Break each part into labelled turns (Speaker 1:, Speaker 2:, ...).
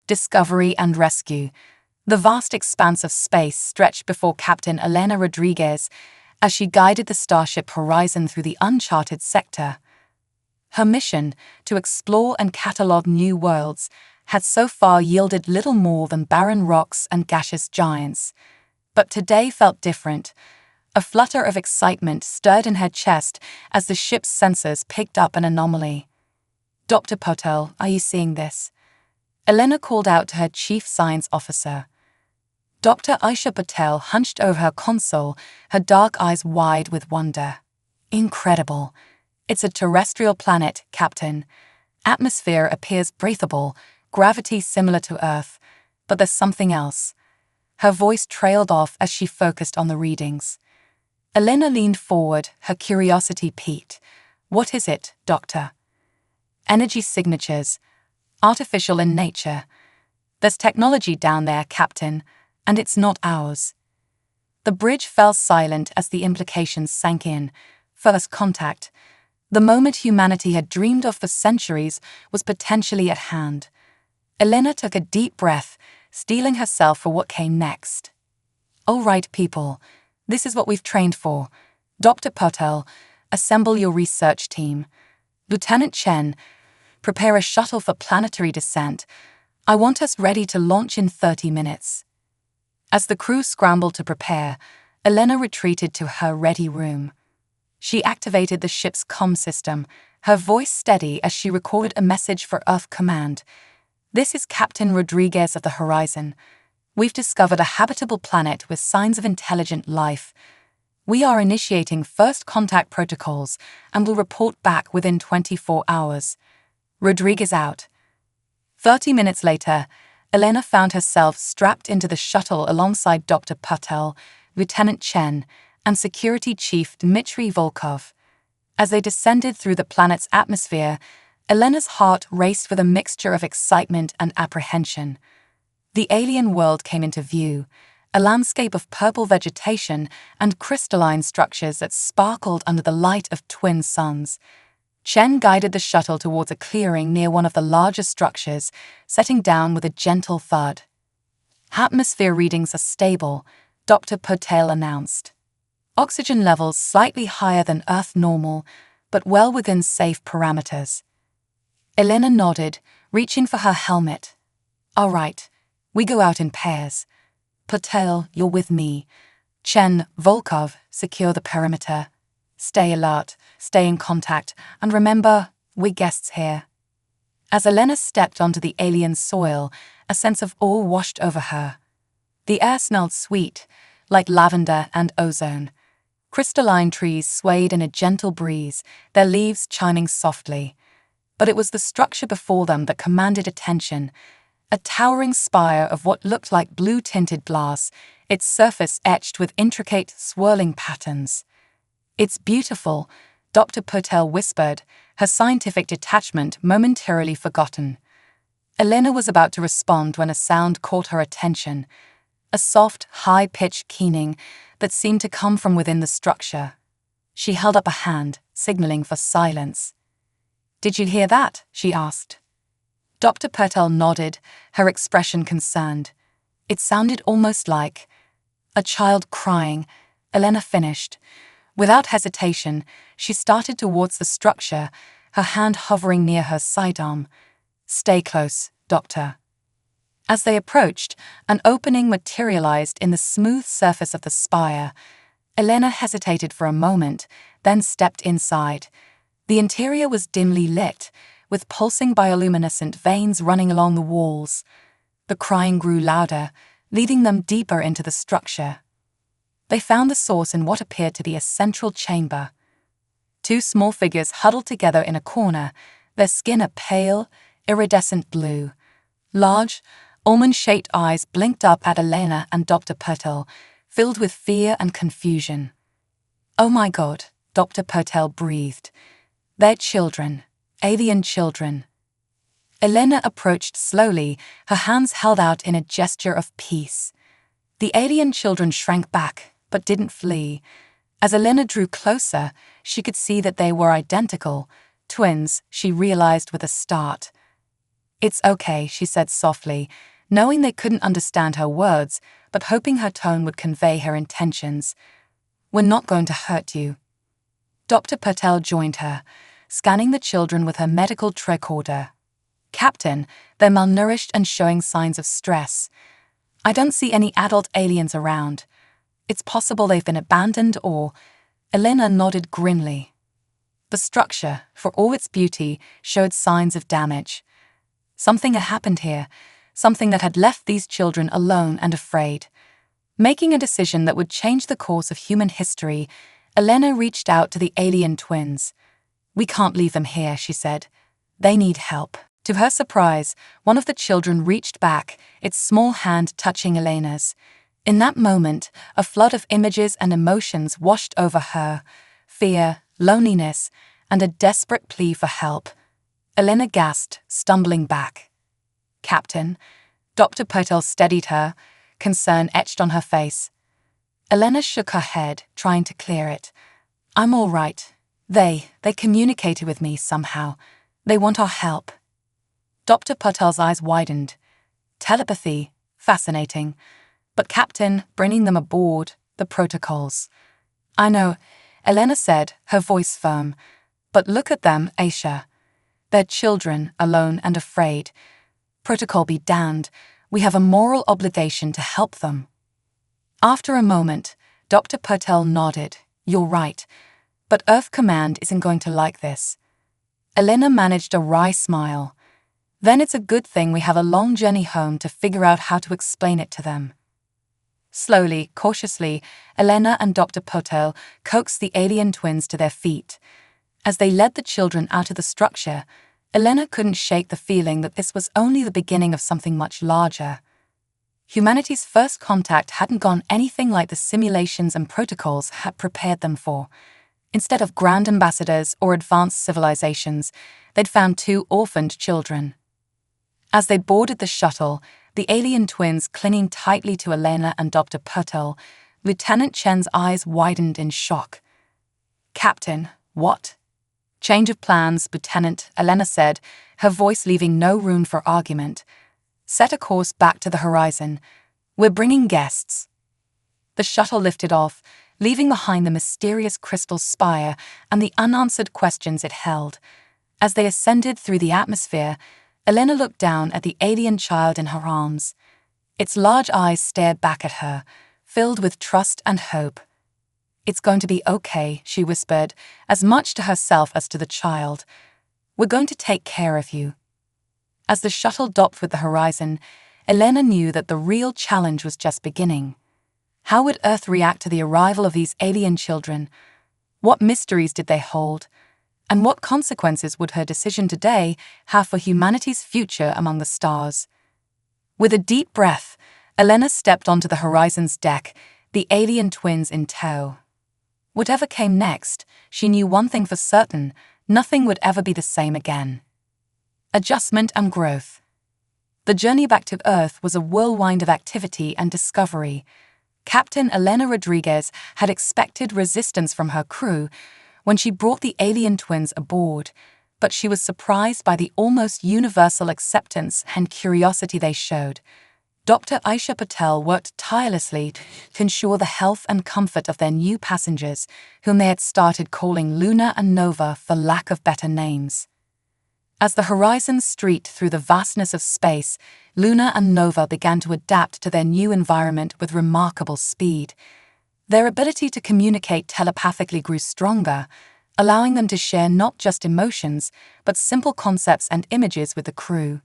Speaker 1: discovery and rescue. The vast expanse of space stretched before Captain Elena Rodriguez as she guided the Starship Horizon through the uncharted sector. Her mission, to explore and catalog new worlds, had so far yielded little more than barren rocks and gaseous giants. But today felt different. A flutter of excitement stirred in her chest as the ship's sensors picked up an anomaly. "Dr. Patel, are you seeing this?" Elena called out to her chief science officer. Dr. Aisha Patel hunched over her console, her dark eyes wide with wonder. "Incredible. It's a terrestrial planet, Captain. Atmosphere appears breathable, gravity similar to Earth, but there's something else." Her voice trailed off as she focused on the readings. Elena leaned forward, her curiosity piqued. "What is it, Doctor?" "Energy signatures. Artificial in nature. There's technology down there, Captain, and it's not ours." The bridge fell silent as the implications sank in. First contact. The moment humanity had dreamed of for centuries was potentially at hand. Elena took a deep breath, steeling herself for what came next. "All right, people. This is what we've trained for. Dr. Patel, assemble your research team. Lieutenant Chen, prepare a shuttle for planetary descent. I want us ready to launch in 30 minutes. As the crew scrambled to prepare, Elena retreated to her ready room. She activated the ship's comm system, her voice steady as she recorded a message for Earth Command. "This is Captain Rodriguez of the Horizon. We've discovered a habitable planet with signs of intelligent life. We are initiating first contact protocols and will report back within 24 hours. Rodriguez out." 30 minutes later, Elena found herself strapped into the shuttle alongside Dr. Patel, Lieutenant Chen, and Security Chief Dmitry Volkov. As they descended through the planet's atmosphere, Elena's heart raced with a mixture of excitement and apprehension. The alien world came into view, a landscape of purple vegetation and crystalline structures that sparkled under the light of twin suns. Chen guided the shuttle towards a clearing near one of the larger structures, setting down with a gentle thud. "Atmosphere readings are stable," Dr. Patel announced. "Oxygen levels slightly higher than Earth normal, but well within safe parameters." Elena nodded, reaching for her helmet. "All right, we go out in pairs. Patel, you're with me. Chen, Volkov, secure the perimeter. Stay alert, stay in contact, and remember, we're guests here." As Elena stepped onto the alien soil, a sense of awe washed over her. The air smelled sweet, like lavender and ozone. Crystalline trees swayed in a gentle breeze, their leaves chiming softly. But it was the structure before them that commanded attention. A towering spire of what looked like blue-tinted glass, its surface etched with intricate, swirling patterns. "It's beautiful," Dr. Patel whispered, her scientific detachment momentarily forgotten. Elena was about to respond when a sound caught her attention. A soft, high-pitched keening that seemed to come from within the structure. She held up a hand, signaling for silence. "Did you hear that?" she asked. Dr. Patel nodded, her expression concerned. It sounded almost like a child crying. Elena finished. Without hesitation, she started towards the structure, her hand hovering near her sidearm. "Stay close, Doctor." As they approached, an opening materialized in the smooth surface of the spire. Elena hesitated for a moment, then stepped inside. The interior was dimly lit, with pulsing bioluminescent veins running along the walls. The crying grew louder, leading them deeper into the structure. They found the source in what appeared to be a central chamber. Two small figures huddled together in a corner, their skin a pale, iridescent blue. Large, almond-shaped eyes blinked up at Elena and Dr. Patel, filled with fear and confusion. "Oh my God," Dr. Patel breathed. "They're children. Alien children." Elena approached slowly, her hands held out in a gesture of peace. The alien children shrank back, but didn't flee. As Elena drew closer, she could see that they were identical, twins, she realized with a start. It's okay, she said softly, knowing they couldn't understand her words, but hoping her tone would convey her intentions. We're not going to hurt you. Dr. Patel joined her, scanning the children with her medical tricorder. Captain, they're malnourished and showing signs of stress. I don't see any adult aliens around. It's possible they've been abandoned or... Elena nodded grimly. The structure, for all its beauty, showed signs of damage. Something had happened here, something that had left these children alone and afraid. Making a decision that would change the course of human history, Elena reached out to the alien twins. We can't leave them here, she said. They need help. To her surprise, one of the children reached back, its small hand touching Elena's. In that moment, a flood of images and emotions washed over her: fear, loneliness, and a desperate plea for help. Elena gasped, stumbling back. Captain, Dr. Patel steadied her, concern etched on her face. Elena shook her head, trying to clear it. I'm all right. They communicated with me somehow. They want our help. Dr. Patel's eyes widened. Telepathy, fascinating. But Captain, bringing them aboard, the protocols. I know, Elena said, her voice firm. But look at them, Aisha. They're children, alone and afraid. Protocol be damned, we have a moral obligation to help them. After a moment, Dr. Patel nodded. You're right. But Earth Command isn't going to like this. Elena managed a wry smile. Then it's a good thing we have a long journey home to figure out how to explain it to them. Slowly, cautiously, Elena and Dr. Patel coaxed the alien twins to their feet. As they led the children out of the structure, Elena couldn't shake the feeling that this was only the beginning of something much larger. Humanity's first contact hadn't gone anything like the simulations and protocols had prepared them for. Instead of grand ambassadors or advanced civilizations, they'd found two orphaned children. As they boarded the shuttle, the alien twins clinging tightly to Elena and Dr. Patel, Lieutenant Chen's eyes widened in shock. Captain, what? Change of plans, Lieutenant, Elena said, her voice leaving no room for argument. Set a course back to the horizon. We're bringing guests. The shuttle lifted off, leaving behind the mysterious crystal spire and the unanswered questions it held. As they ascended through the atmosphere, Elena looked down at the alien child in her arms. Its large eyes stared back at her, filled with trust and hope. It's going to be okay, she whispered, as much to herself as to the child. We're going to take care of you. As the shuttle docked with the horizon, Elena knew that the real challenge was just beginning. How would Earth react to the arrival of these alien children? What mysteries did they hold? And what consequences would her decision today have for humanity's future among the stars? With a deep breath, Elena stepped onto the horizon's deck, the alien twins in tow. Whatever came next, she knew one thing for certain: nothing would ever be the same again. Adjustment and growth. The journey back to Earth was a whirlwind of activity and discovery. Captain Elena Rodriguez had expected resistance from her crew when she brought the alien twins aboard, but she was surprised by the almost universal acceptance and curiosity they showed. Dr. Aisha Patel worked tirelessly to ensure the health and comfort of their new passengers, whom they had started calling Luna and Nova for lack of better names. As the horizon streaked through the vastness of space, Luna and Nova began to adapt to their new environment with remarkable speed. Their ability to communicate telepathically grew stronger, allowing them to share not just emotions, but simple concepts and images with the crew.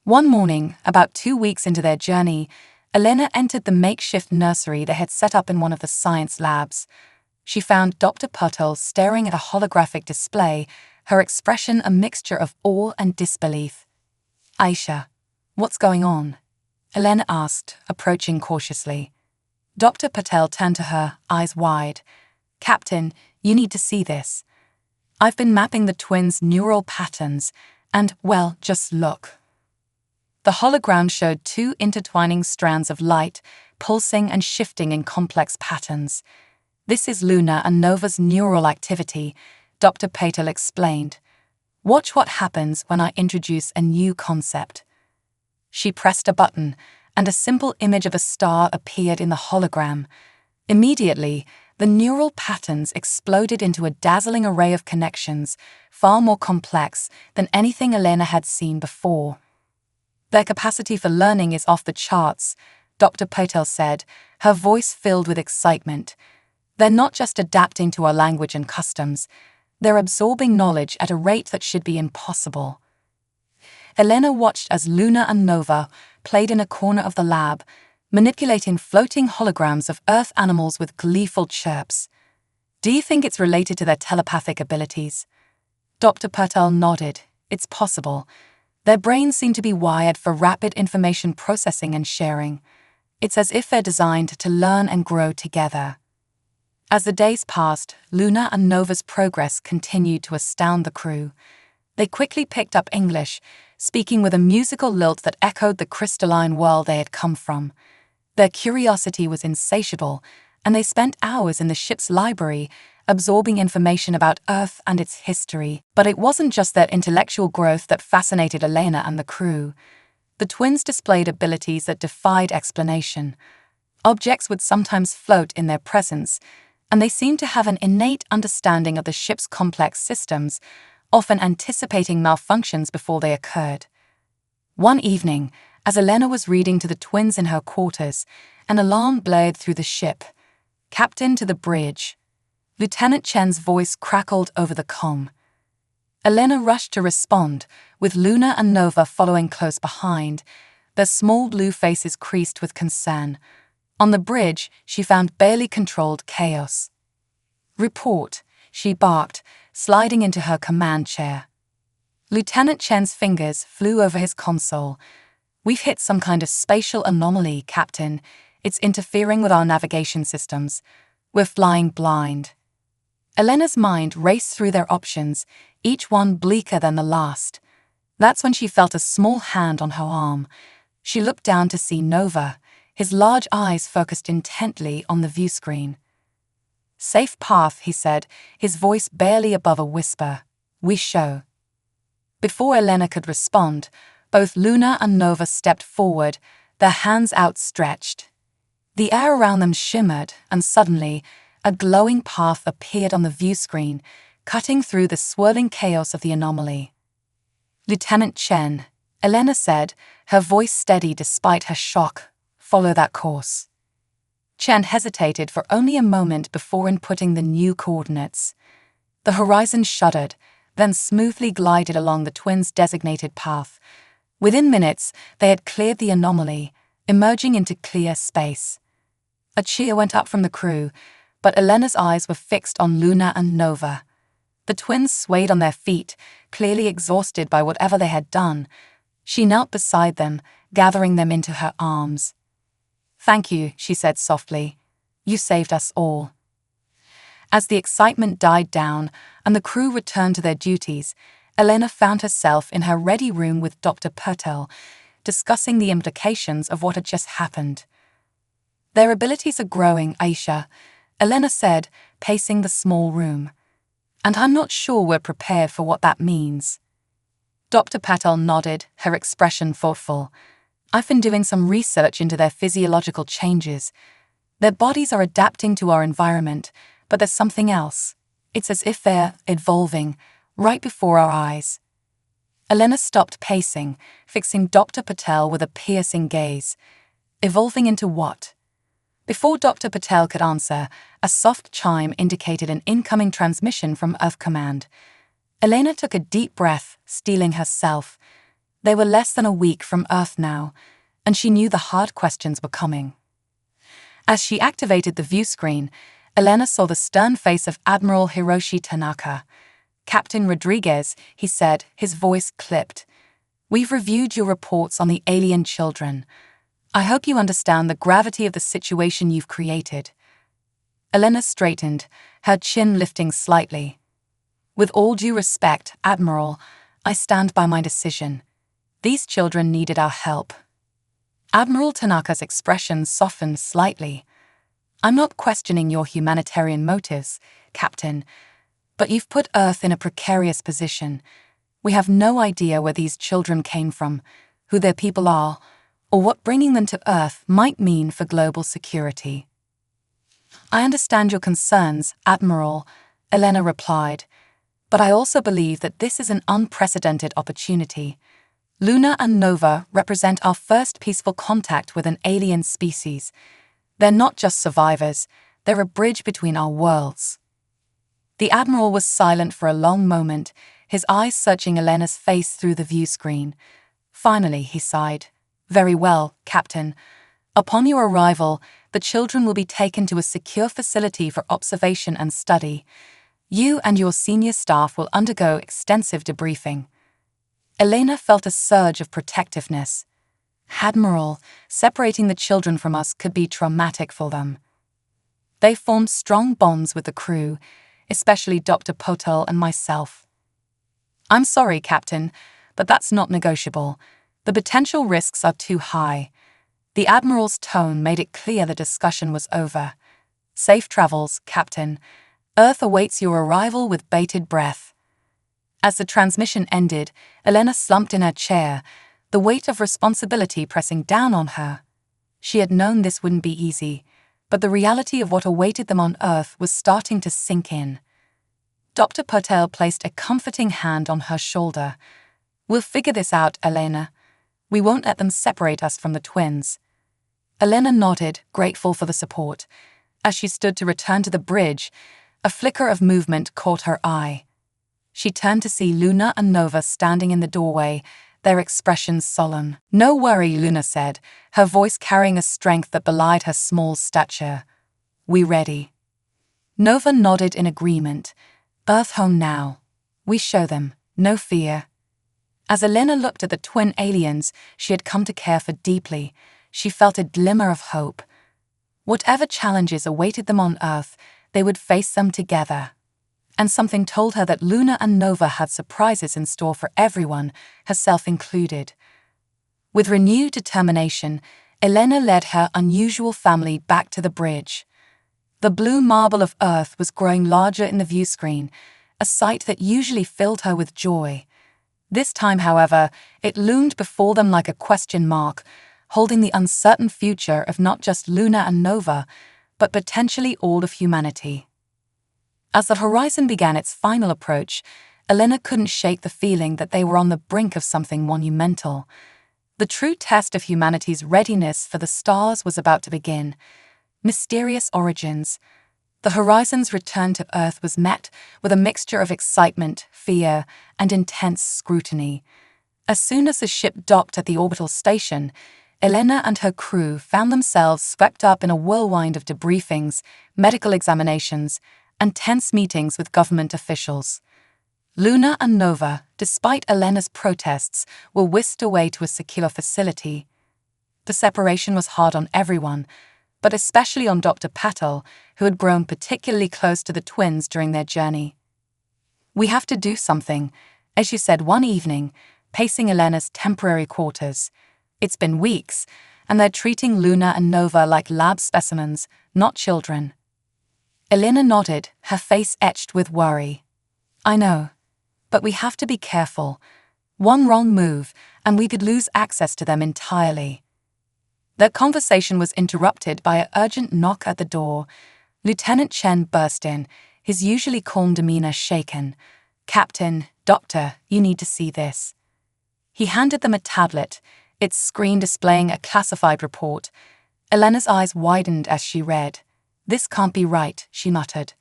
Speaker 1: One morning, about 2 weeks into their journey, Elena entered the makeshift nursery they had set up in one of the science labs. She found Dr. Patel staring at a holographic display, her expression a mixture of awe and disbelief. Aisha, what's going on? Elena asked, approaching cautiously. Dr. Patel turned to her, eyes wide. Captain, you need to see this. I've been mapping the twins' neural patterns, and, well, just look. The hologram showed 2 intertwining strands of light, pulsing and shifting in complex patterns. This is Luna and Nova's neural activity, Dr. Patel explained. Watch what happens when I introduce a new concept. She pressed a button, and a simple image of a star appeared in the hologram. Immediately, the neural patterns exploded into a dazzling array of connections, far more complex than anything Elena had seen before. Their capacity for learning is off the charts, Dr. Patel said, her voice filled with excitement. They're not just adapting to our language and customs, they're absorbing knowledge at a rate that should be impossible. Elena watched as Luna and Nova played in a corner of the lab, manipulating floating holograms of Earth animals with gleeful chirps. Do you think it's related to their telepathic abilities? Dr. Patel nodded. It's possible. Their brains seem to be wired for rapid information processing and sharing. It's as if they're designed to learn and grow together. As the days passed, Luna and Nova's progress continued to astound the crew. They quickly picked up English, speaking with a musical lilt that echoed the crystalline world they had come from. Their curiosity was insatiable, and they spent hours in the ship's library, absorbing information about Earth and its history. But it wasn't just their intellectual growth that fascinated Elena and the crew. The twins displayed abilities that defied explanation. Objects would sometimes float in their presence, and they seemed to have an innate understanding of the ship's complex systems, often anticipating malfunctions before they occurred. One evening, as Elena was reading to the twins in her quarters, an alarm blared through the ship. "Captain, to the bridge." Lieutenant Chen's voice crackled over the comm. Elena rushed to respond, with Luna and Nova following close behind, their small blue faces creased with concern. On the bridge, she found barely controlled chaos. "Report," she barked, sliding into her command chair. Lieutenant Chen's fingers flew over his console. "We've hit some kind of spatial anomaly, Captain. It's interfering with our navigation systems. We're flying blind." Elena's mind raced through their options, each one bleaker than the last. That's when she felt a small hand on her arm. She looked down to see Nova, his large eyes focused intently on the view screen. "Safe path," he said, his voice barely above a whisper. "We show." Before Elena could respond, both Luna and Nova stepped forward, their hands outstretched. The air around them shimmered, and suddenly, a glowing path appeared on the view screen, cutting through the swirling chaos of the anomaly. "Lieutenant Chen," Elena said, her voice steady despite her shock. "Follow that course." Chen hesitated for only a moment before inputting the new coordinates. The horizon shuddered, then smoothly glided along the twins' designated path. Within minutes, they had cleared the anomaly, emerging into clear space. A cheer went up from the crew, but Elena's eyes were fixed on Luna and Nova. The twins swayed on their feet, clearly exhausted by whatever they had done. She knelt beside them, gathering them into her arms. "Thank you," she said softly. "You saved us all." As the excitement died down and the crew returned to their duties, Elena found herself in her ready room with Dr. Patel, discussing the implications of what had just happened. "Their abilities are growing, Aisha," Elena said, pacing the small room. "And I'm not sure we're prepared for what that means." Dr. Patel nodded, her expression thoughtful. "I've been doing some research into their physiological changes. Their bodies are adapting to our environment, but there's something else. It's as if they're evolving, right before our eyes." Elena stopped pacing, fixing Dr. Patel with a piercing gaze. "Evolving into what?" Before Dr. Patel could answer, a soft chime indicated an incoming transmission from Earth Command. Elena took a deep breath, steeling herself. They were less than a week from Earth now, and she knew the hard questions were coming. As she activated the view screen, Elena saw the stern face of Admiral Hiroshi Tanaka. "Captain Rodriguez," he said, his voice clipped. "We've reviewed your reports on the alien children. I hope you understand the gravity of the situation you've created." Elena straightened, her chin lifting slightly. "With all due respect, Admiral, I stand by my decision. These children needed our help." Admiral Tanaka's expression softened slightly. "I'm not questioning your humanitarian motives, Captain, but you've put Earth in a precarious position. We have no idea where these children came from, who their people are, or what bringing them to Earth might mean for global security. I understand your concerns, Admiral, Elena replied, but I also believe that this is an unprecedented opportunity. Luna and Nova represent our first peaceful contact with an alien species. They're not just survivors, they're a bridge between our worlds. The Admiral was silent for a long moment, his eyes searching Elena's face through the view screen. Finally, he sighed. Very well, Captain. Upon your arrival, the children will be taken to a secure facility for observation and study. You and your senior staff will undergo extensive debriefing. Elena felt a surge of protectiveness. Admiral, separating the children from us could be traumatic for them. They formed strong bonds with the crew, especially Dr. Potel and myself. I'm sorry, Captain, but that's not negotiable. The potential risks are too high. The Admiral's tone made it clear the discussion was over. Safe travels, Captain. Earth awaits your arrival with bated breath. As the transmission ended, Elena slumped in her chair, the weight of responsibility pressing down on her. She had known this wouldn't be easy, but the reality of what awaited them on Earth was starting to sink in. Dr. Potel placed a comforting hand on her shoulder. We'll figure this out, Elena. We won't let them separate us from the twins. Elena nodded, grateful for the support. As she stood to return to the bridge, a flicker of movement caught her eye. She turned to see Luna and Nova standing in the doorway, their expressions solemn. No worry, Luna said, her voice carrying a strength that belied her small stature. We ready? Nova nodded in agreement. Earth home now. We show them, no fear. As Elena looked at the twin aliens she had come to care for deeply, she felt a glimmer of hope. Whatever challenges awaited them on Earth, they would face them together. And something told her that Luna and Nova had surprises in store for everyone, herself included. With renewed determination, Elena led her unusual family back to the bridge. The blue marble of Earth was growing larger in the view screen, a sight that usually filled her with joy. This time, however, it loomed before them like a question mark, holding the uncertain future of not just Luna and Nova, but potentially all of humanity. As the horizon began its final approach, Elena couldn't shake the feeling that they were on the brink of something monumental. The true test of humanity's readiness for the stars was about to begin. Mysterious origins. The horizon's return to Earth was met with a mixture of excitement, fear, and intense scrutiny. As soon as the ship docked at the orbital station, Elena and her crew found themselves swept up in a whirlwind of debriefings, medical examinations, and tense meetings with government officials. Luna and Nova, despite Elena's protests, were whisked away to a secure facility. The separation was hard on everyone, but especially on Dr. Patel, who had grown particularly close to the twins during their journey. We have to do something, as she said one evening, pacing Elena's temporary quarters. It's been weeks, and they're treating Luna and Nova like lab specimens, not children. Elena nodded, her face etched with worry. I know, but we have to be careful. One wrong move, and we could lose access to them entirely. Their conversation was interrupted by an urgent knock at the door. Lieutenant Chen burst in, his usually calm demeanor shaken. Captain, Doctor, you need to see this. He handed them a tablet, its screen displaying a classified report. Elena's eyes widened as she read. This can't be right, she muttered.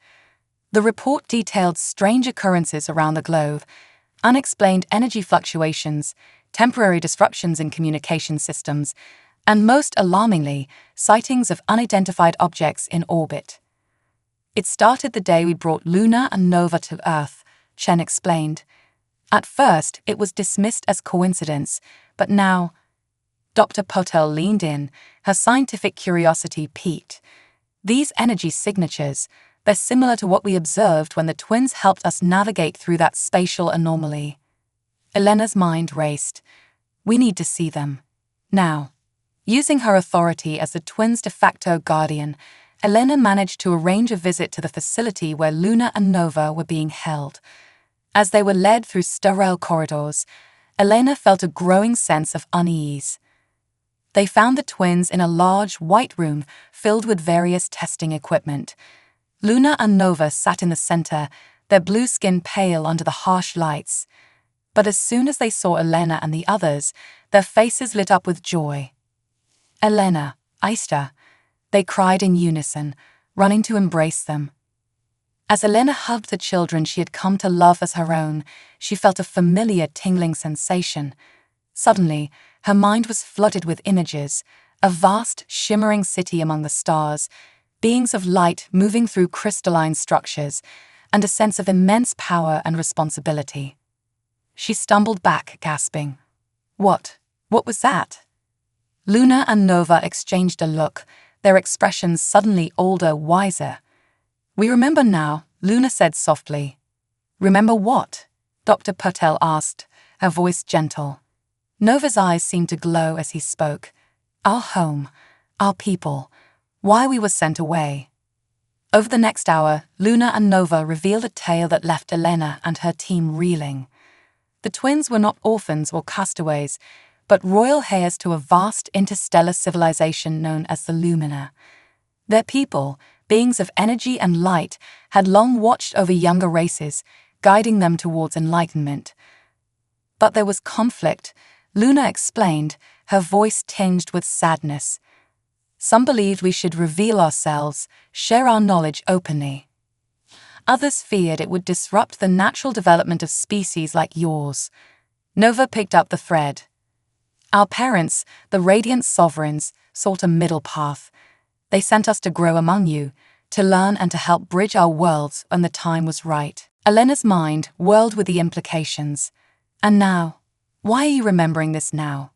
Speaker 1: The report detailed strange occurrences around the globe, unexplained energy fluctuations, temporary disruptions in communication systems, and most alarmingly, sightings of unidentified objects in orbit. It started the day we brought Luna and Nova to Earth, Chen explained. At first, it was dismissed as coincidence, but now... Dr. Potel leaned in, her scientific curiosity piqued. These energy signatures, they're similar to what we observed when the twins helped us navigate through that spatial anomaly. Elena's mind raced. We need to see them. Now. Using her authority as the twins' de facto guardian, Elena managed to arrange a visit to the facility where Luna and Nova were being held. As they were led through sterile corridors, Elena felt a growing sense of unease. They found the twins in a large, white room filled with various testing equipment. Luna and Nova sat in the center, their blue skin pale under the harsh lights. But as soon as they saw Elena and the others, their faces lit up with joy. "Elena, Aista," they cried in unison, running to embrace them. As Elena hugged the children she had come to love as her own, she felt a familiar tingling sensation. Suddenly, her mind was flooded with images, a vast, shimmering city among the stars, beings of light moving through crystalline structures, and a sense of immense power and responsibility. She stumbled back, gasping. What was that?" Luna and Nova exchanged a look, their expressions suddenly older, wiser. "We remember now," Luna said softly. "Remember what?" Dr. Patel asked, her voice gentle. Nova's eyes seemed to glow as he spoke. "Our home, our people, why we were sent away." Over the next hour, Luna and Nova revealed a tale that left Elena and her team reeling. The twins were not orphans or castaways, but royal heirs to a vast interstellar civilization known as the Lumina. Their people, beings of energy and light, had long watched over younger races, guiding them towards enlightenment. But there was conflict, Luna explained, her voice tinged with sadness. "Some believed we should reveal ourselves, share our knowledge openly. Others feared it would disrupt the natural development of species like yours." Nova picked up the thread. "Our parents, the radiant sovereigns, sought a middle path. They sent us to grow among you, to learn and to help bridge our worlds when the time was right." Elena's mind whirled with the implications. "And now? Why are you remembering this now?"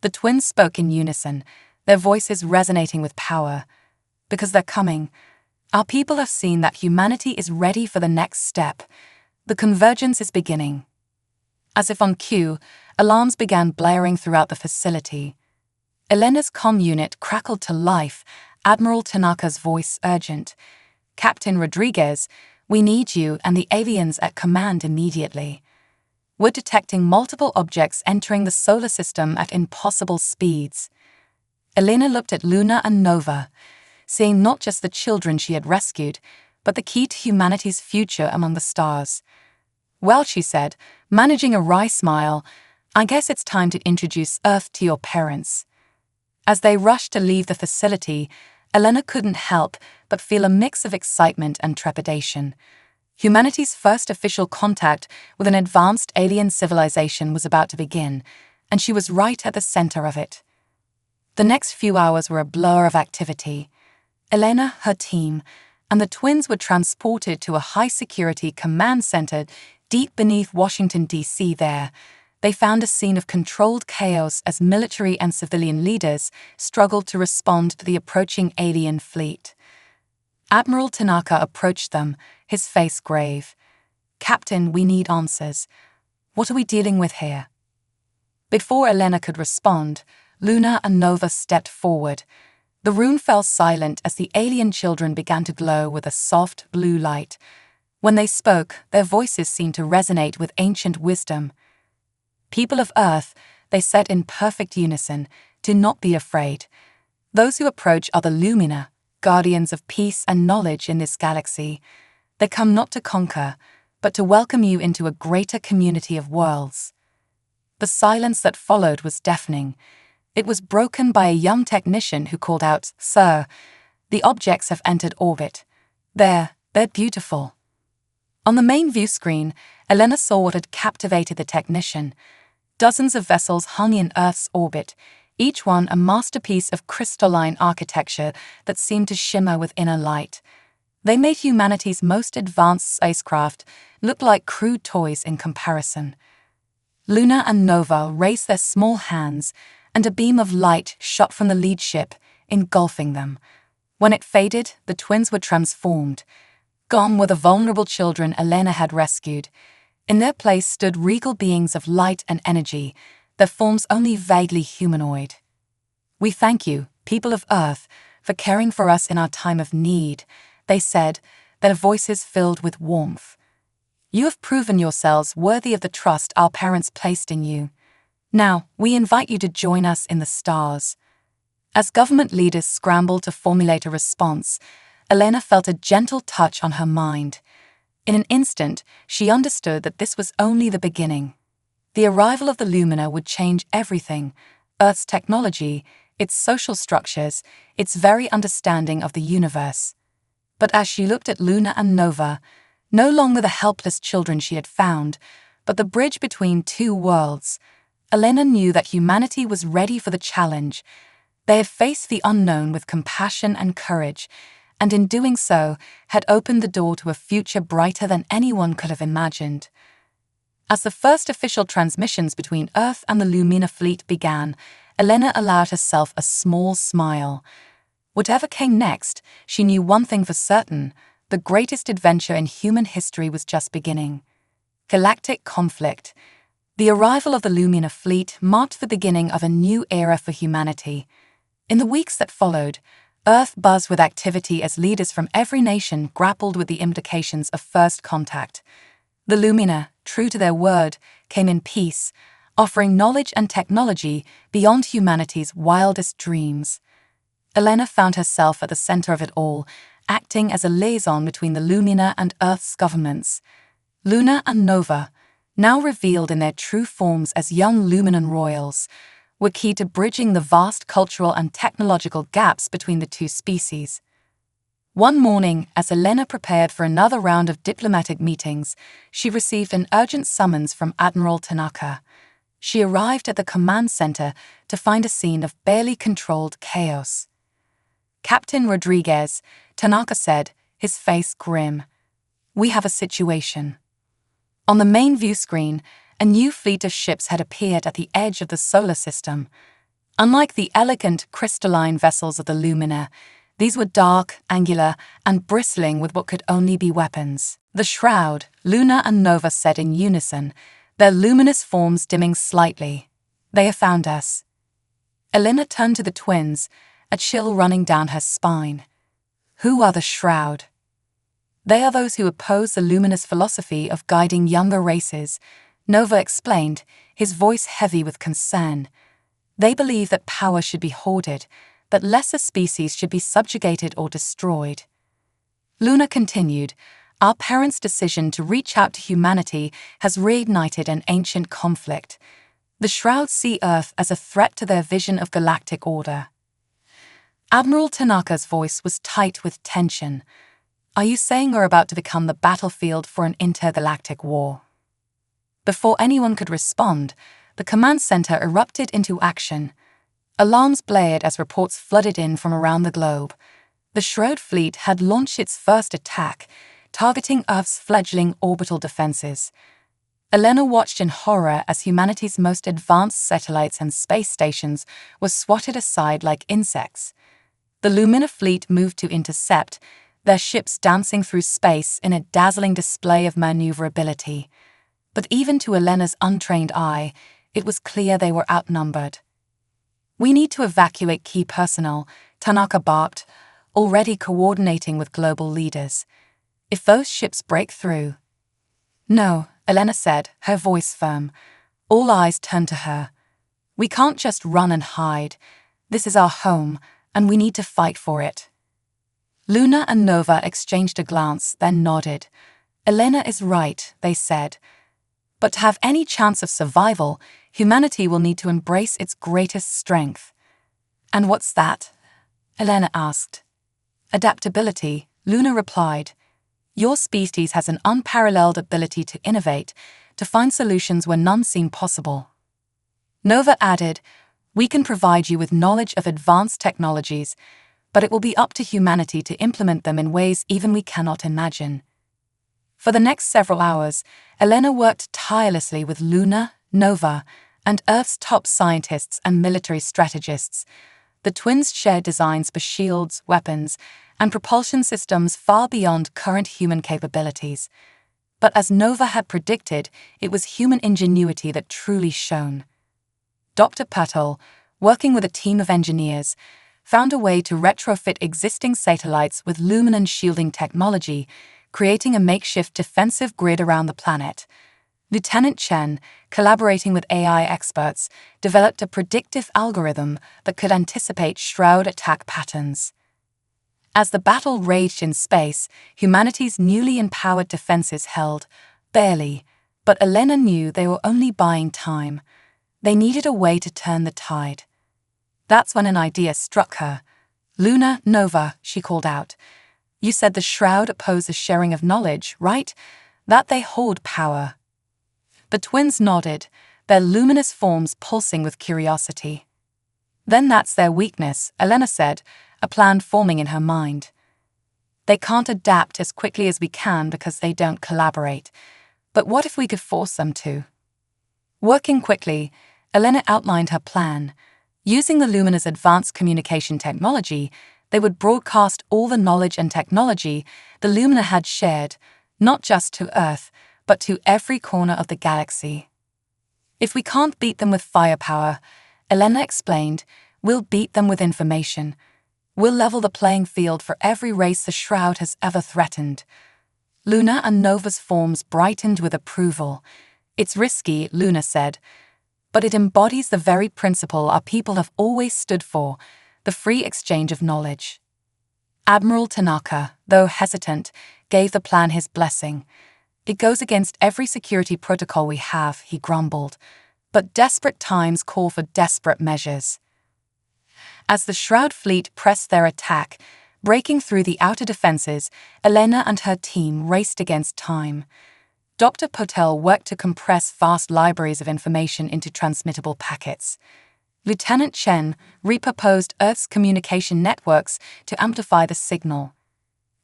Speaker 1: The twins spoke in unison, their voices resonating with power. "Because they're coming. Our people have seen that humanity is ready for the next step. The convergence is beginning." As if on cue, alarms began blaring throughout the facility. Elena's comm unit crackled to life, Admiral Tanaka's voice urgent. "Captain Rodriguez, we need you and the avians at command immediately. We're detecting multiple objects entering the solar system at impossible speeds." Elena looked at Luna and Nova, seeing not just the children she had rescued, but the key to humanity's future among the stars. "Well," she said, managing a wry smile, "I guess it's time to introduce Earth to your parents." As they rushed to leave the facility, Elena couldn't help but feel a mix of excitement and trepidation. Humanity's first official contact with an advanced alien civilization was about to begin, and she was right at the center of it. The next few hours were a blur of activity. Elena, her team, and the twins were transported to a high-security command center deep beneath Washington, D.C. There, they found a scene of controlled chaos as military and civilian leaders struggled to respond to the approaching alien fleet. Admiral Tanaka approached them, his face grave. "Captain, we need answers. What are we dealing with here?" Before Elena could respond, Luna and Nova stepped forward. The room fell silent as the alien children began to glow with a soft blue light. When they spoke, their voices seemed to resonate with ancient wisdom. "People of Earth," they said in perfect unison, "do not be afraid. Those who approach are the Lumina, guardians of peace and knowledge in this galaxy. They come not to conquer, but to welcome you into a greater community of worlds." The silence that followed was deafening. It was broken by a young technician who called out, "Sir, the objects have entered orbit. They're beautiful." On the main view screen, Elena saw what had captivated the technician. Dozens of vessels hung in Earth's orbit, each one a masterpiece of crystalline architecture that seemed to shimmer with inner light. They made humanity's most advanced spacecraft look like crude toys in comparison. Luna and Nova raised their small hands, and a beam of light shot from the lead ship, engulfing them. When it faded, the twins were transformed. Gone were the vulnerable children Elena had rescued. In their place stood regal beings of light and energy, their forms only vaguely humanoid. "We thank you, people of Earth, for caring for us in our time of need," they said, their voices filled with warmth. You have proven yourselves worthy of the trust our parents placed in you. Now, we invite you to join us in the stars." As government leaders scrambled to formulate a response, Elena felt a gentle touch on her mind. In an instant, she understood that this was only the beginning. The arrival of the Lumina would change everything: Earth's technology, its social structures, its very understanding of the universe. But as she looked at Luna and Nova, no longer the helpless children she had found, but the bridge between two worlds, Elena knew that humanity was ready for the challenge. They had faced the unknown with compassion and courage, and in doing so had opened the door to a future brighter than anyone could have imagined. As the first official transmissions between Earth and the Lumina fleet began, Elena allowed herself a small smile. Whatever came next, she knew one thing for certain: the greatest adventure in human history was just beginning. Galactic conflict. The arrival of the Lumina fleet marked the beginning of a new era for humanity. In the weeks that followed, Earth buzzed with activity as leaders from every nation grappled with the implications of first contact. The Lumina, true to their word, came in peace, offering knowledge and technology beyond humanity's wildest dreams. Elena found herself at the center of it all, acting as a liaison between the Lumina and Earth's governments. Luna and Nova, now revealed in their true forms as young Luminan royals, were key to bridging the vast cultural and technological gaps between the two species. One morning, as Elena prepared for another round of diplomatic meetings, she received an urgent summons from Admiral Tanaka. She arrived at the command center to find a scene of barely controlled chaos. "Captain Rodriguez," Tanaka said, his face grim. "We have a situation." On the main view screen, a new fleet of ships had appeared at the edge of the solar system. Unlike the elegant, crystalline vessels of the Lumina, these were dark, angular, and bristling with what could only be weapons. "The Shroud," Luna and Nova said in unison, their luminous forms dimming slightly. "They have found us." Elena turned to the twins, a chill running down her spine. "Who are the Shroud?" "They are those who oppose the luminous philosophy of guiding younger races," Nova explained, his voice heavy with concern. "They believe that power should be hoarded, that lesser species should be subjugated or destroyed." Luna continued, "Our parents' decision to reach out to humanity has reignited an ancient conflict. The Shrouds see Earth as a threat to their vision of galactic order." Admiral Tanaka's voice was tight with tension. "Are you saying we're about to become the battlefield for an intergalactic war?" Before anyone could respond, the command center erupted into action. Alarms blared as reports flooded in from around the globe. The Shroud fleet had launched its first attack, targeting Earth's fledgling orbital defenses. Elena watched in horror as humanity's most advanced satellites and space stations were swatted aside like insects. The Lumina fleet moved to intercept, their ships dancing through space in a dazzling display of maneuverability. But even to Elena's untrained eye, it was clear they were outnumbered. "We need to evacuate key personnel," Tanaka barked, already coordinating with global leaders. "If those ships break through—" "No," Elena said, her voice firm. All eyes turned to her. "We can't just run and hide. This is our home, and we need to fight for it." Luna and Nova exchanged a glance, then nodded. "Elena is right," they said. "But to have any chance of survival, humanity will need to embrace its greatest strength." "And what's that?" Elena asked. "Adaptability," Luna replied. "Your species has an unparalleled ability to innovate, to find solutions where none seem possible." Nova added, "We can provide you with knowledge of advanced technologies, but it will be up to humanity to implement them in ways even we cannot imagine." For the next several hours, Elena worked tirelessly with Luna, Nova, and Earth's top scientists and military strategists. The twins shared designs for shields, weapons, and propulsion systems far beyond current human capabilities. But as Nova had predicted, it was human ingenuity that truly shone. Dr. Patel, working with a team of engineers, found a way to retrofit existing satellites with luminon shielding technology, creating a makeshift defensive grid around the planet. Lieutenant Chen, collaborating with AI experts, developed a predictive algorithm that could anticipate Shroud attack patterns. As the battle raged in space, humanity's newly empowered defenses held, barely, but Elena knew they were only buying time. They needed a way to turn the tide. That's when an idea struck her. "Luna, Nova," she called out. "You said the Shroud oppose the sharing of knowledge, right? That they hold power." The twins nodded, their luminous forms pulsing with curiosity. "Then that's their weakness," Elena said, a plan forming in her mind. "They can't adapt as quickly as we can because they don't collaborate. But what if we could force them to?" Working quickly, Elena outlined her plan. Using the Lumina's advanced communication technology, they would broadcast all the knowledge and technology the Lumina had shared, not just to Earth, but to every corner of the galaxy. "If we can't beat them with firepower," Elena explained, "we'll beat them with information. We'll level the playing field for every race the Shroud has ever threatened." Luna and Nova's forms brightened with approval. "It's risky," Luna said, "but it embodies the very principle our people have always stood for, the free exchange of knowledge." Admiral Tanaka, though hesitant, gave the plan his blessing. "It goes against every security protocol we have," he grumbled, "but desperate times call for desperate measures." As the Shroud fleet pressed their attack, breaking through the outer defenses, Elena and her team raced against time. Dr. Potel worked to compress vast libraries of information into transmittable packets. Lieutenant Chen repurposed Earth's communication networks to amplify the signal.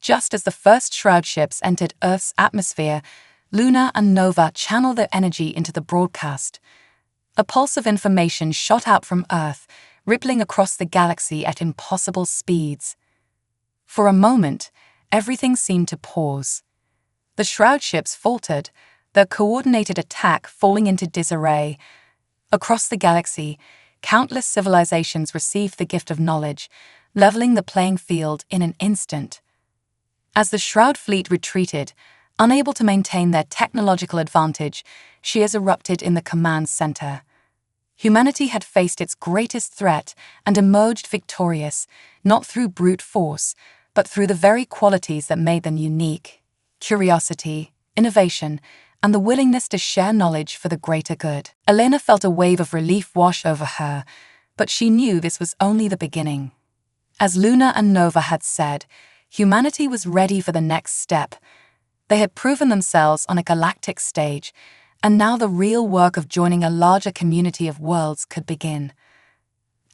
Speaker 1: Just as the first Shroud ships entered Earth's atmosphere, Luna and Nova channeled their energy into the broadcast. A pulse of information shot out from Earth, rippling across the galaxy at impossible speeds. For a moment, everything seemed to pause. The Shroud ships faltered, their coordinated attack falling into disarray. Across the galaxy, countless civilizations received the gift of knowledge, leveling the playing field in an instant. As the Shroud fleet retreated, unable to maintain their technological advantage, shears erupted in the command center. Humanity had faced its greatest threat and emerged victorious, not through brute force, but through the very qualities that made them unique: curiosity, innovation, and the willingness to share knowledge for the greater good. Elena felt a wave of relief wash over her, but she knew this was only the beginning. As Luna and Nova had said, humanity was ready for the next step. They had proven themselves on a galactic stage, and now the real work of joining a larger community of worlds could begin.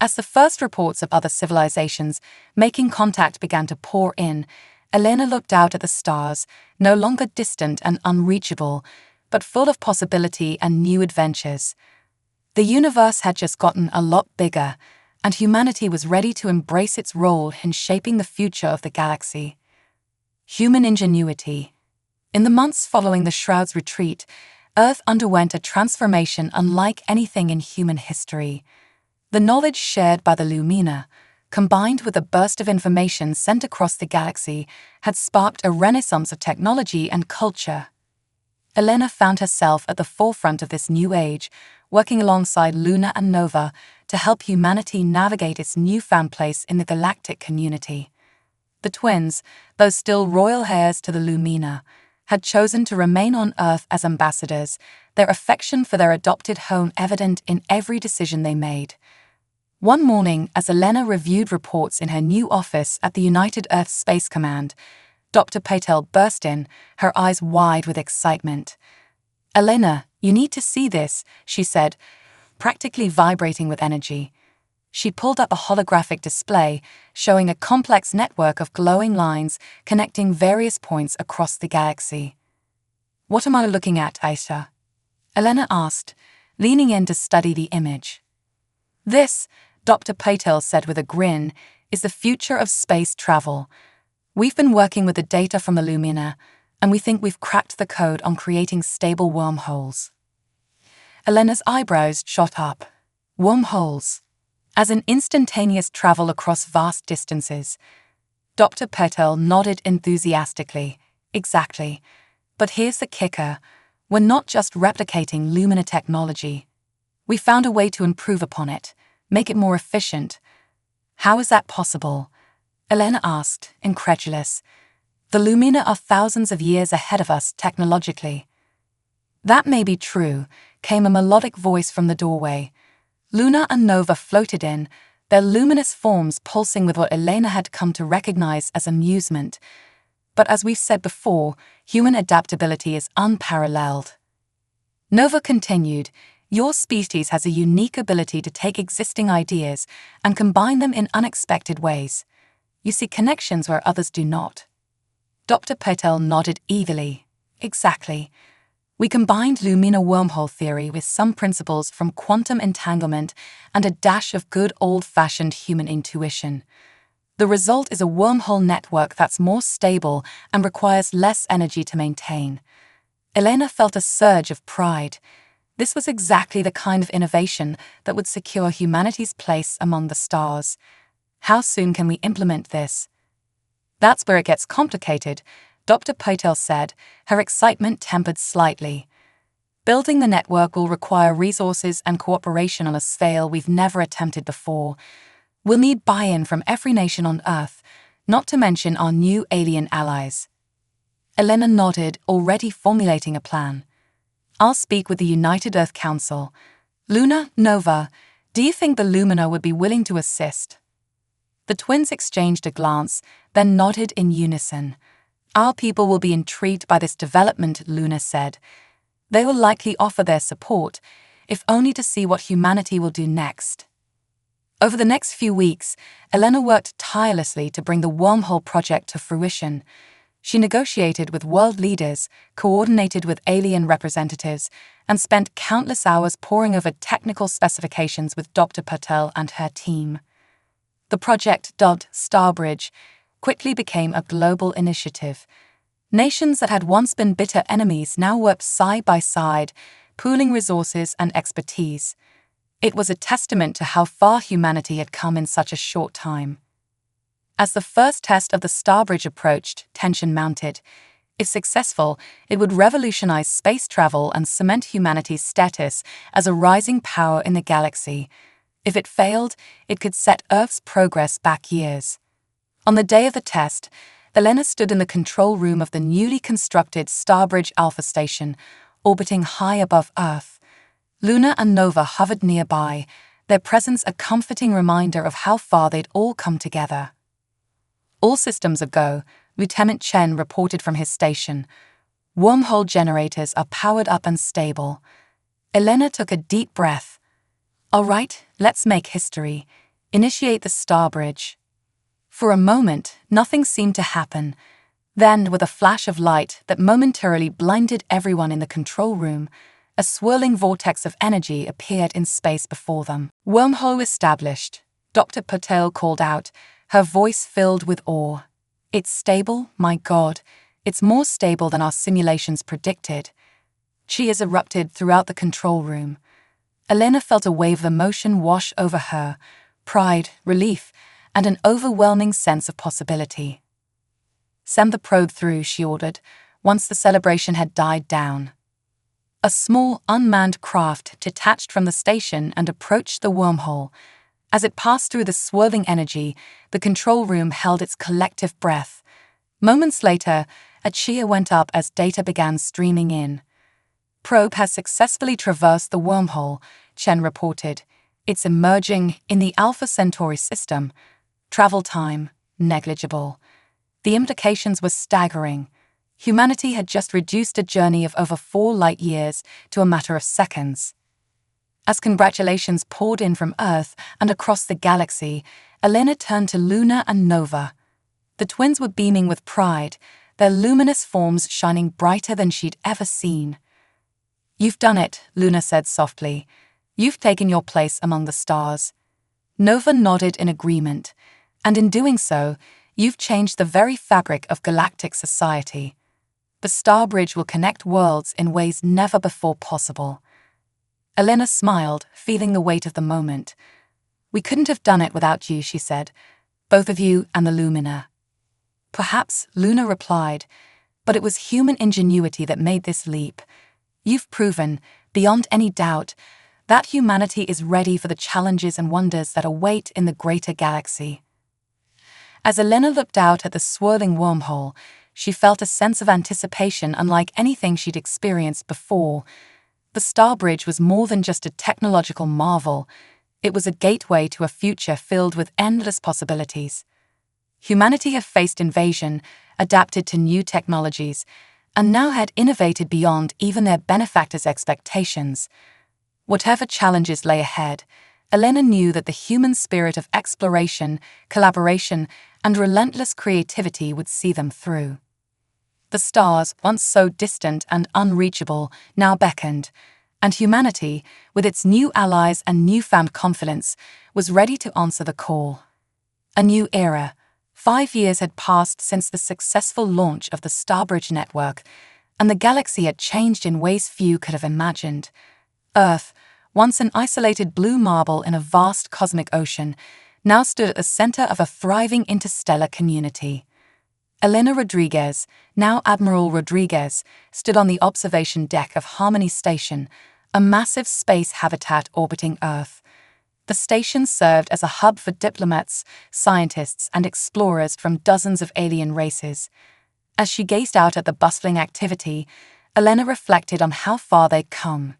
Speaker 1: As the first reports of other civilizations making contact began to pour in, Elena looked out at the stars, no longer distant and unreachable, but full of possibility and new adventures. The universe had just gotten a lot bigger, and humanity was ready to embrace its role in shaping the future of the galaxy. Human ingenuity. In the months following the Shroud's retreat, Earth underwent a transformation unlike anything in human history. The knowledge shared by the Lumina, combined with a burst of information sent across the galaxy, had sparked a renaissance of technology and culture. Elena found herself at the forefront of this new age, working alongside Luna and Nova to help humanity navigate its newfound place in the galactic community. The twins, though still royal heirs to the Lumina, had chosen to remain on Earth as ambassadors, their affection for their adopted home evident in every decision they made. One morning, as Elena reviewed reports in her new office at the United Earth Space Command, Dr. Patel burst in, her eyes wide with excitement. "Elena, you need to see this," she said, practically vibrating with energy. She pulled up a holographic display showing a complex network of glowing lines connecting various points across the galaxy. "What am I looking at, Aisha?" Elena asked, leaning in to study the image. "This," Dr. Patel said with a grin, "is the future of space travel. We've been working with the data from the Lumina, and we think we've cracked the code on creating stable wormholes." Elena's eyebrows shot up. Wormholes. As an instantaneous travel across vast distances. Dr. Patel nodded enthusiastically. Exactly. But here's the kicker. We're not just replicating Lumina technology. We found a way to improve upon it, make it more efficient. How is that possible? Elena asked, incredulous. The Lumina are thousands of years ahead of us technologically. That may be true, came a melodic voice from the doorway. Luna and Nova floated in, their luminous forms pulsing with what Elena had come to recognize as amusement. But as we've said before, human adaptability is unparalleled. Nova continued, your species has a unique ability to take existing ideas and combine them in unexpected ways. You see connections where others do not. Dr. Patel nodded eagerly. Exactly. We combined Lumina wormhole theory with some principles from quantum entanglement and a dash of good old-fashioned human intuition. The result is a wormhole network that's more stable and requires less energy to maintain. Elena felt a surge of pride. This was exactly the kind of innovation that would secure humanity's place among the stars. How soon can we implement this? That's where it gets complicated, Dr. Patel said, her excitement tempered slightly. Building the network will require resources and cooperation on a scale we've never attempted before. We'll need buy-in from every nation on Earth, not to mention our new alien allies. Elena nodded, already formulating a plan. I'll speak with the United Earth Council. Luna, Nova, do you think the Lumina would be willing to assist? The twins exchanged a glance, then nodded in unison. Our people will be intrigued by this development, Luna said. They will likely offer their support, if only to see what humanity will do next. Over the next few weeks, Elena worked tirelessly to bring the wormhole project to fruition. She negotiated with world leaders, coordinated with alien representatives, and spent countless hours poring over technical specifications with Dr. Patel and her team. The project, dubbed Starbridge, quickly became a global initiative. Nations that had once been bitter enemies now worked side by side, pooling resources and expertise. It was a testament to how far humanity had come in such a short time. As the first test of the Starbridge approached, tension mounted. If successful, it would revolutionize space travel and cement humanity's status as a rising power in the galaxy. If it failed, it could set Earth's progress back years. On the day of the test, Elena stood in the control room of the newly constructed Starbridge Alpha Station, orbiting high above Earth. Luna and Nova hovered nearby, their presence a comforting reminder of how far they'd all come together. All systems a go, Lieutenant Chen reported from his station. Wormhole generators are powered up and stable. Elena took a deep breath. All right, let's make history. Initiate the Starbridge. For a moment, nothing seemed to happen. Then, with a flash of light that momentarily blinded everyone in the control room, a swirling vortex of energy appeared in space before them. Wormhole established, Dr. Patel called out, her voice filled with awe. It's stable, my God. It's more stable than our simulations predicted. Cheers erupted throughout the control room. Elena felt a wave of emotion wash over her, pride, relief, and an overwhelming sense of possibility. Send the probe through, she ordered, once the celebration had died down. A small, unmanned craft detached from the station and approached the wormhole. As it passed through the swirling energy, the control room held its collective breath. Moments later, a cheer went up as data began streaming in. Probe has successfully traversed the wormhole, Chen reported. It's emerging in the Alpha Centauri system. Travel time, negligible. The implications were staggering. Humanity had just reduced a journey of over 4 light years to a matter of seconds. As congratulations poured in from Earth and across the galaxy, Elena turned to Luna and Nova. The twins were beaming with pride, their luminous forms shining brighter than she'd ever seen. You've done it, Luna said softly. You've taken your place among the stars. Nova nodded in agreement, and in doing so, you've changed the very fabric of galactic society. The Starbridge will connect worlds in ways never before possible. Elena smiled, feeling the weight of the moment. We couldn't have done it without you, she said. Both of you and the Lumina. Perhaps, Luna replied, But it was human ingenuity that made this leap. You've proven, beyond any doubt, that humanity is ready for the challenges and wonders that await in the greater galaxy. As Elena looked out at the swirling wormhole, she felt a sense of anticipation unlike anything she'd experienced before. The Star Bridge was more than just a technological marvel. It was a gateway to a future filled with endless possibilities. Humanity had faced invasion, adapted to new technologies, and now had innovated beyond even their benefactors' expectations. Whatever challenges lay ahead, Elena knew that the human spirit of exploration, collaboration, and relentless creativity would see them through. The stars, once so distant and unreachable, now beckoned, and humanity, with its new allies and newfound confidence, was ready to answer the call. A new era. 5 years had passed since the successful launch of the Starbridge network, and the galaxy had changed in ways few could have imagined. Earth, once an isolated blue marble in a vast cosmic ocean, now stood at the center of a thriving interstellar community. Elena Rodriguez, now Admiral Rodriguez, stood on the observation deck of Harmony Station, a massive space habitat orbiting Earth. The station served as a hub for diplomats, scientists, and explorers from dozens of alien races. As she gazed out at the bustling activity, Elena reflected on how far they'd come.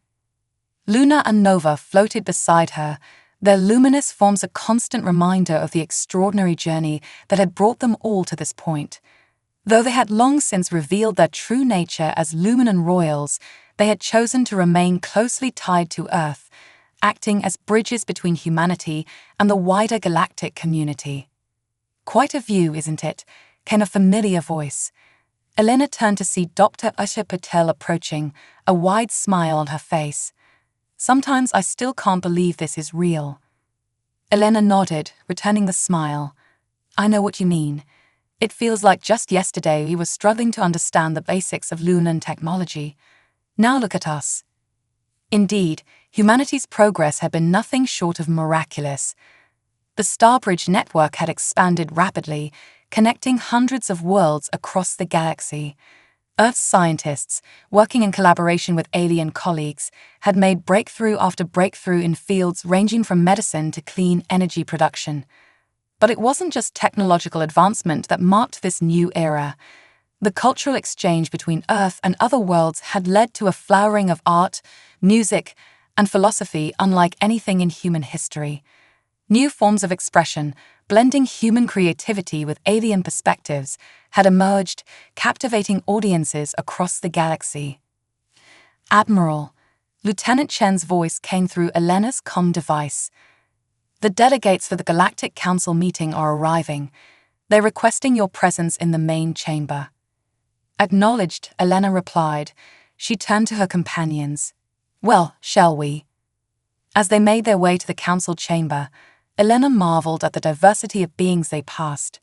Speaker 1: Luna and Nova floated beside her, their luminous forms a constant reminder of the extraordinary journey that had brought them all to this point. Though they had long since revealed their true nature as Luminan royals, they had chosen to remain closely tied to Earth, acting as bridges between humanity and the wider galactic community. "Quite a view, isn't it?" came a familiar voice. Elena turned to see Dr. Usha Patel approaching, a wide smile on her face. "Sometimes I still can't believe this is real." Elena nodded, returning the smile. "I know what you mean. It feels like just yesterday we were struggling to understand the basics of Lunan technology. Now look at us." Indeed, humanity's progress had been nothing short of miraculous. The Starbridge network had expanded rapidly, connecting hundreds of worlds across the galaxy. Earth's scientists, working in collaboration with alien colleagues, had made breakthrough after breakthrough in fields ranging from medicine to clean energy production. But it wasn't just technological advancement that marked this new era. The cultural exchange between Earth and other worlds had led to a flowering of art, music, and philosophy unlike anything in human history. New forms of expression, blending human creativity with alien perspectives, had emerged, captivating audiences across the galaxy. "Admiral," Lieutenant Chen's voice came through Elena's comm device. "The delegates for the Galactic Council meeting are arriving. They're requesting your presence in the main chamber." Acknowledged, Elena replied. She turned to her companions. "Well, shall we?" As they made their way to the council chamber, Elena marveled at the diversity of beings they passed.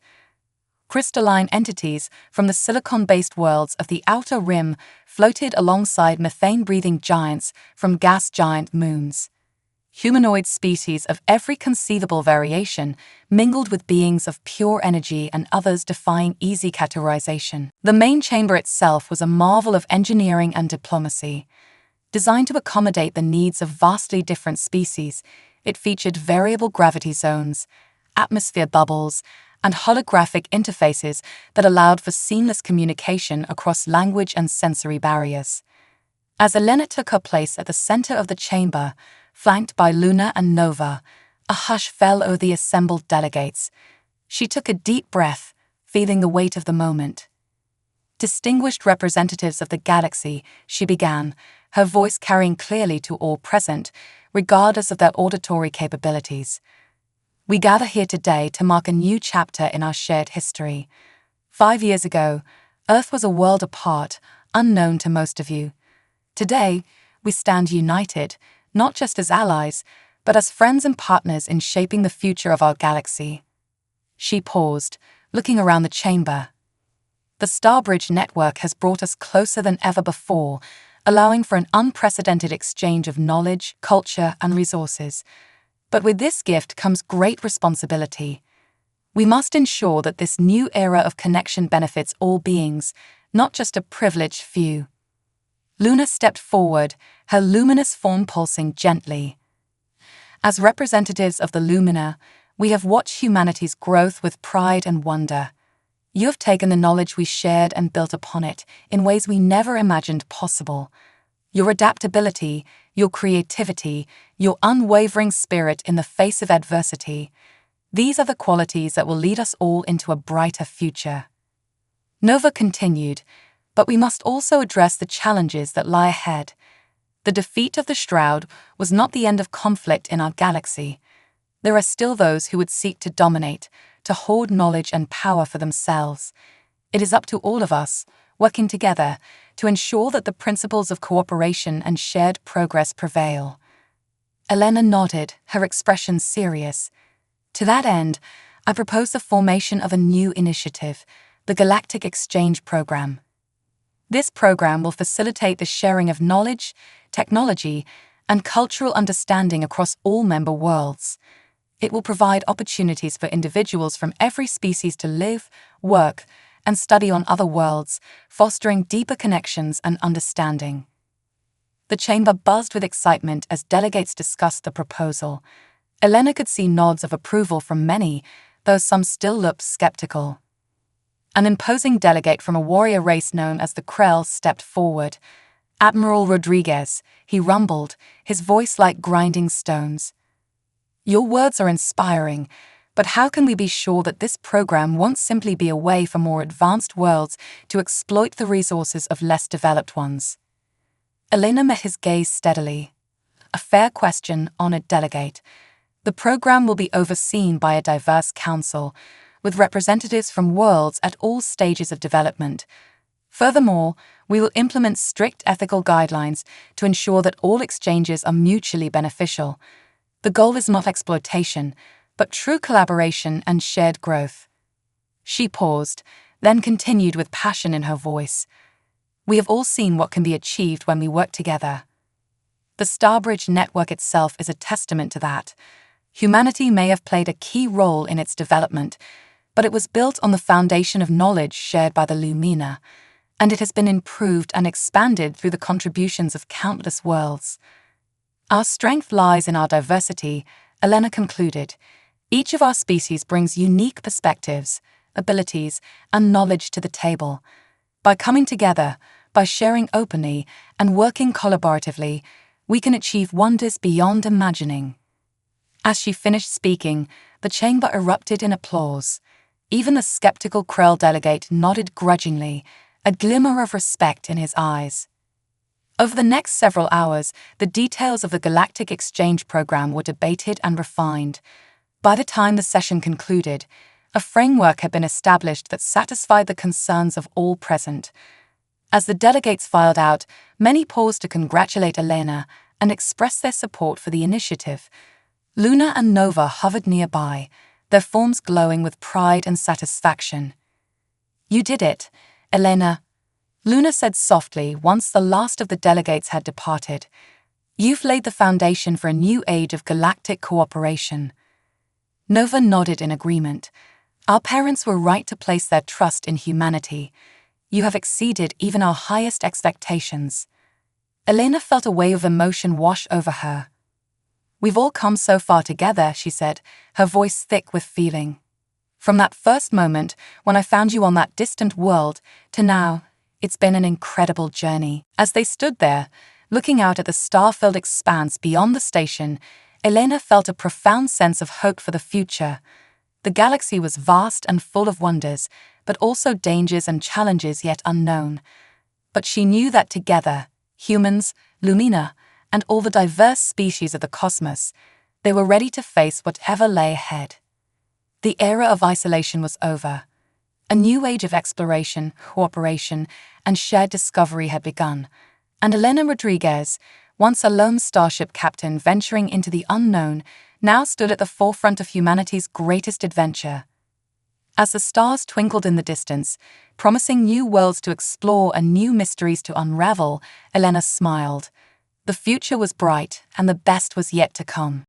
Speaker 1: Crystalline entities from the silicon-based worlds of the Outer Rim floated alongside methane-breathing giants from gas-giant moons. Humanoid species of every conceivable variation mingled with beings of pure energy and others defying easy categorization. The main chamber itself was a marvel of engineering and diplomacy. Designed to accommodate the needs of vastly different species, it featured variable gravity zones, atmosphere bubbles, and holographic interfaces that allowed for seamless communication across language and sensory barriers. As Elena took her place at the center of the chamber, flanked by Luna and Nova, a hush fell over the assembled delegates. She took a deep breath, feeling the weight of the moment. "Distinguished representatives of the galaxy," she began, her voice carrying clearly to all present, regardless of their auditory capabilities. "We gather here today to mark a new chapter in our shared history. 5 years ago, Earth was a world apart, unknown to most of you. Today, we stand united, not just as allies, but as friends and partners in shaping the future of our galaxy." She paused, looking around the chamber. "The Starbridge network has brought us closer than ever before, allowing for an unprecedented exchange of knowledge, culture, and resources. But with this gift comes great responsibility. We must ensure that this new era of connection benefits all beings, not just a privileged few. Luna stepped forward, her luminous form pulsing gently. As representatives of the Lumina, we have watched humanity's growth with pride and wonder. You have taken the knowledge we shared and built upon it in ways we never imagined possible. Your adaptability, your creativity, your unwavering spirit in the face of adversity, these are the qualities that will lead us all into a brighter future. Nova continued, but we must also address the challenges that lie ahead. The defeat of the Shroud was not the end of conflict in our galaxy. There are still those who would seek to dominate, to hoard knowledge and power for themselves. It is up to all of us, working together, to ensure that the principles of cooperation and shared progress prevail. Elena nodded, her expression serious. To that end, I propose the formation of a new initiative, the Galactic Exchange Program. This program will facilitate the sharing of knowledge, technology, and cultural understanding across all member worlds. It will provide opportunities for individuals from every species to live, work, and study on other worlds, fostering deeper connections and understanding. The chamber buzzed with excitement as delegates discussed the proposal. Elena could see nods of approval from many, though some still looked skeptical. An imposing delegate from a warrior race known as the Krell stepped forward. Admiral Rodriguez, he rumbled, his voice like grinding stones. Your words are inspiring, but how can we be sure that this program won't simply be a way for more advanced worlds to exploit the resources of less developed ones? Elena met his gaze steadily. A fair question, honored delegate. The program will be overseen by a diverse council, with representatives from worlds at all stages of development. Furthermore, we will implement strict ethical guidelines to ensure that all exchanges are mutually beneficial. The goal is not exploitation, but true collaboration and shared growth. She paused, then continued with passion in her voice. We have all seen what can be achieved when we work together. The Starbridge network itself is a testament to that. Humanity may have played a key role in its development, but it was built on the foundation of knowledge shared by the Lumina, and it has been improved and expanded through the contributions of countless worlds. Our strength lies in our diversity, Elena concluded. Each of our species brings unique perspectives, abilities, and knowledge to the table. By coming together, by sharing openly, and working collaboratively, we can achieve wonders beyond imagining. As she finished speaking, the chamber erupted in applause. Even the skeptical Krell delegate nodded grudgingly, a glimmer of respect in his eyes. Over the next several hours, the details of the Galactic Exchange Program were debated and refined. By the time the session concluded, a framework had been established that satisfied the concerns of all present. As the delegates filed out, many paused to congratulate Elena and express their support for the initiative. Luna and Nova hovered nearby, their forms glowing with pride and satisfaction. You did it, Elena, Luna said softly once the last of the delegates had departed. You've laid the foundation for a new age of galactic cooperation. Nova nodded in agreement. Our parents were right to place their trust in humanity. You have exceeded even our highest expectations. Elena felt a wave of emotion wash over her. We've all come so far together, she said, her voice thick with feeling. From that first moment, when I found you on that distant world, to now, it's been an incredible journey. As they stood there, looking out at the star-filled expanse beyond the station, Elena felt a profound sense of hope for the future. The galaxy was vast and full of wonders, but also dangers and challenges yet unknown. But she knew that together, humans, Lumina, and all the diverse species of the cosmos, they were ready to face whatever lay ahead. The era of isolation was over. A new age of exploration, cooperation, and shared discovery had begun, and Elena Rodriguez, once a lone starship captain venturing into the unknown, now stood at the forefront of humanity's greatest adventure. As the stars twinkled in the distance, promising new worlds to explore and new mysteries to unravel, Elena smiled. The future was bright, and the best was yet to come.